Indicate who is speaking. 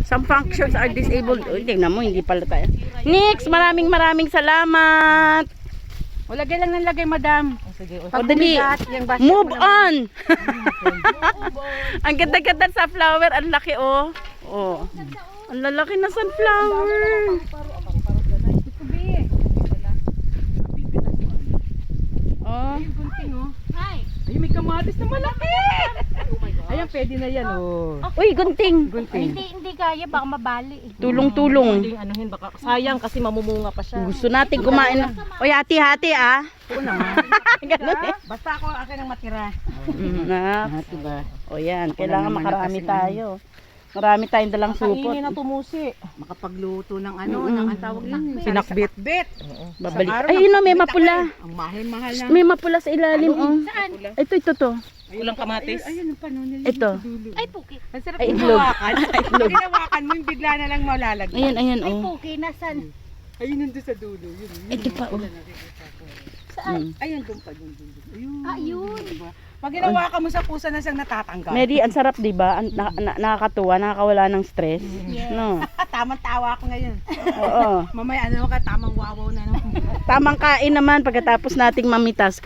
Speaker 1: Some functions are disabled. Uy, tingnan mo, hindi pala tayo. Next, maraming salamat. O, lagay lang ng lagay, madam. O, dali. Move on. Ang ganda-ganda sa flower. Ang laki, oh. Oh. Ang lalaki na sunflower. Oh. Ay, may kamatis na malaki. Ayan, pwede na yan, oh. Uy, gunting.
Speaker 2: Hindi kaya, baka mabali.
Speaker 1: Tulong-tulong.
Speaker 3: Anuhin baka sayang kasi mamumunga pa siya.
Speaker 1: Gusto natin kumain na. Uy, hati-hati, ah.
Speaker 3: Oo naman.
Speaker 1: Ganun eh.
Speaker 3: Basta ako akin ang matira.
Speaker 1: Diba? O yan, kailangan makarami tayo. Marami tayong dalang supot.
Speaker 3: Kainin na tumusi.
Speaker 4: Makapagluto ng ano, ng ang tawag na
Speaker 3: Sinakbit-bit.
Speaker 1: Babalik. Ay, yun o, may mapula.
Speaker 4: Ang mahal-mahal na.
Speaker 1: May mapula sa ilalim, oh. Ito to.
Speaker 3: Ulang kamatis.
Speaker 4: Ayun ang panon nila.
Speaker 1: Ito.
Speaker 2: Ay, puki.
Speaker 4: Ang sarap
Speaker 1: Ay,
Speaker 4: ng
Speaker 1: itlog.
Speaker 4: hawakan. Pag hinawakan mo, yung bigla na lang malalagay.
Speaker 1: Ayan,
Speaker 2: Ay,
Speaker 1: oh.
Speaker 2: puki. Nasaan?
Speaker 4: Ayun nandun sa dulo. Yun.
Speaker 1: Ito pa, oh.
Speaker 2: Saan?
Speaker 4: Ayun doon pa yun. Ayun.
Speaker 2: Ayun.
Speaker 4: Diba? Pag hinawakan mo sa pusa na siyang natatanggal.
Speaker 1: Mary, ang sarap, diba? Nakakatuwa, nakakawala ng stress.
Speaker 2: Yes.
Speaker 1: No?
Speaker 4: Tamang tawa ko ngayon.
Speaker 1: Oo.
Speaker 4: Mamaya ano ka, tamang wawaw na. No?
Speaker 1: Tamang kain naman pagkatapos nating mamitas.